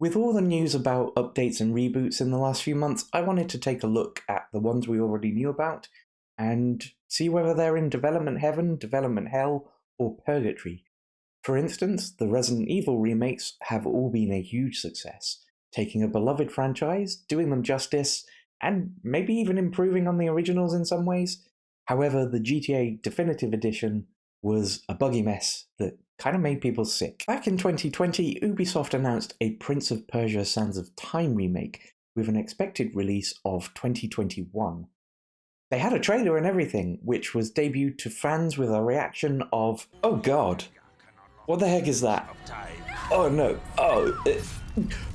With all the news about updates and reboots in the last few months, I wanted to take a look at the ones we already knew about and see whether they're in development heaven, development hell, or purgatory. For instance, the Resident Evil remakes have all been a huge success, taking a beloved franchise, doing them justice, and maybe even improving on the originals in some ways. However, the GTA Definitive Edition was a buggy mess that kind of made people sick. Back in 2020, Ubisoft announced a Prince of Persia Sands of Time remake with an expected release of 2021. They had a trailer and everything, which was debuted to fans with a reaction of, "Oh god, what the heck is that? Oh no,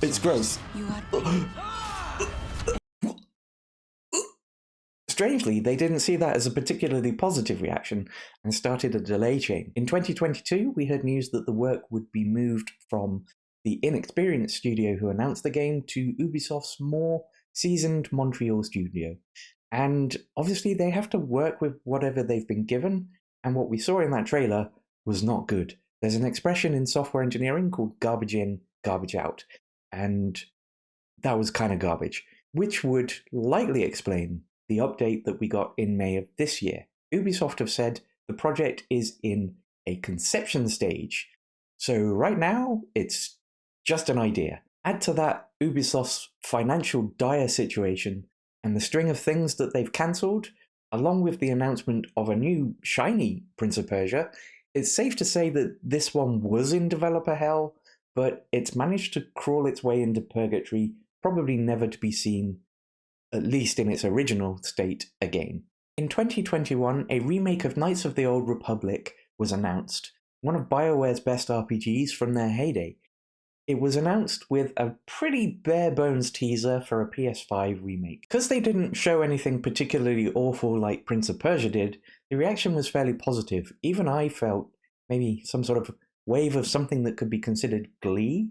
it's gross." Strangely, they didn't see that as a particularly positive reaction and started a delay chain. In 2022, we heard news that the work would be moved from the inexperienced studio who announced the game to Ubisoft's more seasoned Montreal studio. And obviously they have to work with whatever they've been given, and what we saw in that trailer was not good. There's an expression in software engineering called garbage in, garbage out, and that was kind of garbage, which would likely explain the update that we got in May of this year. Ubisoft have said the project is in a conception stage, so right now it's just an idea. Add to that Ubisoft's financial dire situation and the string of things that they've cancelled, along with the announcement of a new shiny Prince of Persia, it's safe to say that this one was in developer hell, but it's managed to crawl its way into purgatory, probably never to be seen, at least in its original state, again. In 2021, a remake of Knights of the Old Republic was announced, one of BioWare's best RPGs from their heyday. It was announced with a pretty bare-bones teaser for a PS5 remake. Because they didn't show anything particularly awful like Prince of Persia did, the reaction was fairly positive. Even I felt maybe some sort of wave of something that could be considered glee?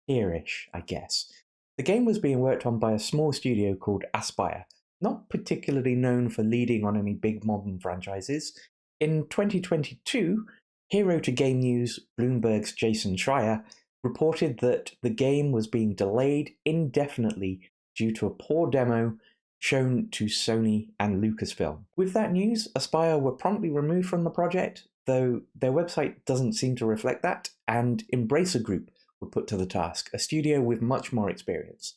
Here-ish, I guess. The game was being worked on by a small studio called Aspyr, not particularly known for leading on any big modern franchises. In 2022, Hero to Game News, Bloomberg's Jason Schreier, reported that the game was being delayed indefinitely due to a poor demo shown to Sony and Lucasfilm. With that news, Aspyr were promptly removed from the project, though their website doesn't seem to reflect that, and Embracer Group were put to the task, a studio with much more experience.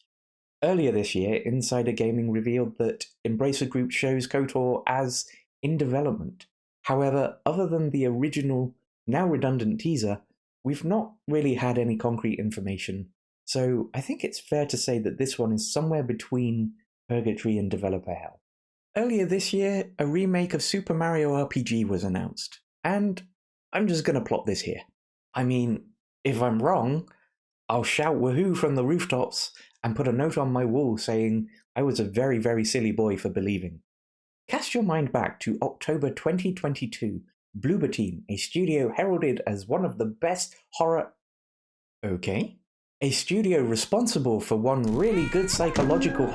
Earlier this year, Insider Gaming revealed that Embracer Group shows KOTOR as in development. However, other than the original, now redundant teaser, we've not really had any concrete information, so I think it's fair to say that this one is somewhere between purgatory and developer hell. Earlier this year, a remake of Super Mario RPG was announced, and I'm just gonna plot this here. I mean, if I'm wrong, I'll shout woohoo from the rooftops and put a note on my wall saying I was a very, very silly boy for believing. Cast your mind back to October 2022. Bloober Team, a studio heralded as one of the best horror... Okay. A studio responsible for one really good psychological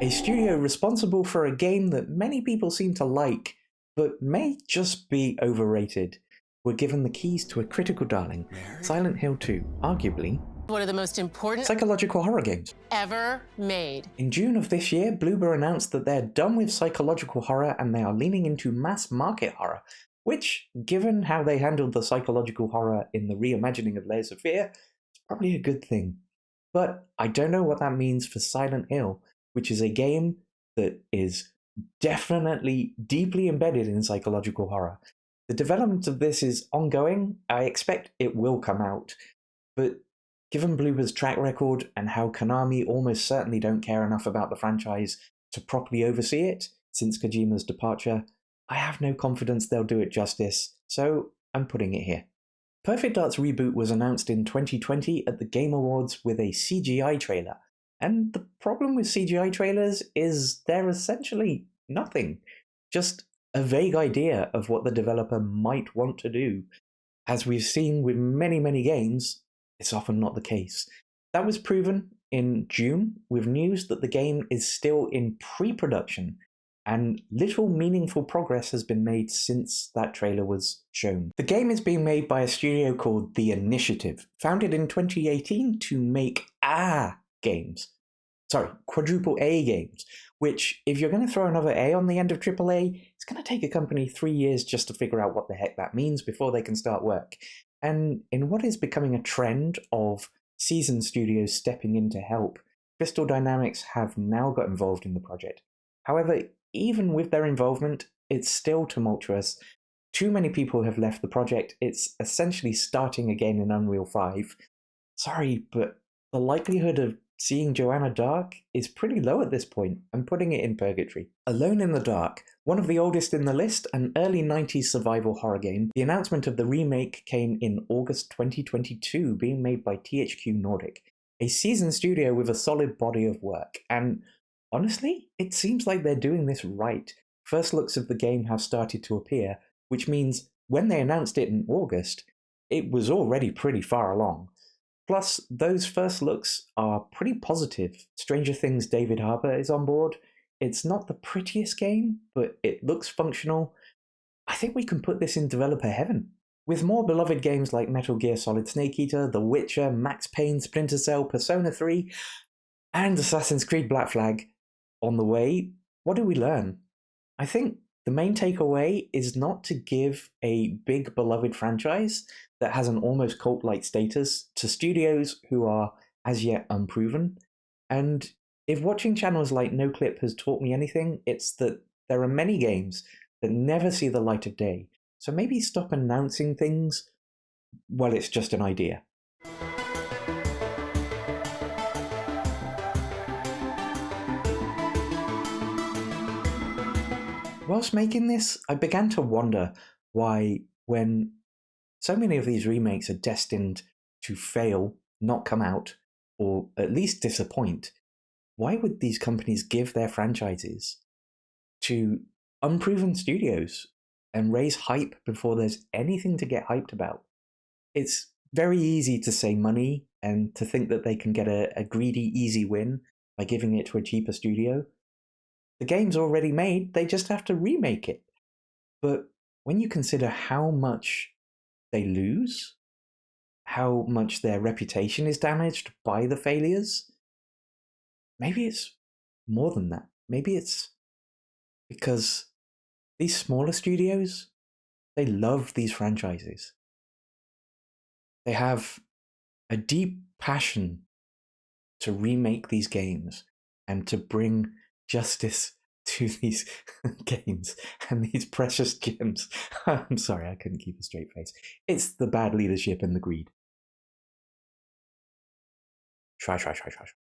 a studio responsible for a game that many people seem to like, but may just be overrated, were given the keys to a critical darling, Silent Hill 2, arguably one of the most important psychological horror games ever made. In June of this year, Bloober announced that they're done with psychological horror and they are leaning into mass market horror, which, given how they handled the psychological horror in the reimagining of Layers of Fear, is probably a good thing. But I don't know what that means for Silent Hill, which is a game that is definitely deeply embedded in psychological horror. The development of this is ongoing. I expect it will come out, but given Bloober's track record and how Konami almost certainly don't care enough about the franchise to properly oversee it since Kojima's departure, I have no confidence they'll do it justice, so I'm putting it here. Perfect Dark's reboot was announced in 2020 at the Game Awards with a CGI trailer, and the problem with CGI trailers is they're essentially nothing, just a vague idea of what the developer might want to do. As we've seen with many games, it's often not the case. That was proven in June with news that the game is still in pre-production and little meaningful progress has been made since that trailer was shown. The game is being made by a studio called The Initiative, founded in 2018 to make games. Sorry, quadruple A games, which, if you're going to throw another A on the end of AAA, it's going to take a company 3 years just to figure out what the heck that means before they can start work. And in what is becoming a trend of seasoned studios stepping in to help, Crystal Dynamics have now got involved in the project. However, even with their involvement, it's still tumultuous. Too many people have left the project. It's essentially starting again in Unreal 5. Sorry, but the likelihood of seeing Joanna Dark is pretty low at this point. I'm putting it in purgatory. Alone in the Dark, one of the oldest in the list, an early 90s survival horror game, the announcement of the remake came in August 2022, being made by THQ Nordic, a seasoned studio with a solid body of work. And honestly, it seems like they're doing this right. First looks of the game have started to appear, which means when they announced it in August, it was already pretty far along. Plus, those first looks are pretty positive. Stranger Things' David Harbour is on board. It's not the prettiest game, but it looks functional. I think we can put this in developer heaven. With more beloved games like Metal Gear Solid Snake Eater, The Witcher, Max Payne, Splinter Cell, Persona 3, and Assassin's Creed Black Flag on the way, what do we learn? I think the main takeaway is not to give a big beloved franchise that has an almost cult-like status to studios who are as yet unproven. And if watching channels like NoClip has taught me anything, it's that there are many games that never see the light of day. So maybe stop announcing things while it's just an idea. Whilst making this, I began to wonder why, when so many of these remakes are destined to fail, not come out, or at least disappoint, why would these companies give their franchises to unproven studios and raise hype before there's anything to get hyped about? It's very easy to say money and to think that they can get a greedy, easy win by giving it to a cheaper studio. The game's already made, they just have to remake it. But when you consider how much they lose, how much their reputation is damaged by the failures, maybe it's more than that. Maybe it's because these smaller studios, they love these franchises. They have a deep passion to remake these games and to bring justice to these games and these precious gems. I'm sorry, I couldn't keep a straight face. It's the bad leadership and the greed. Try.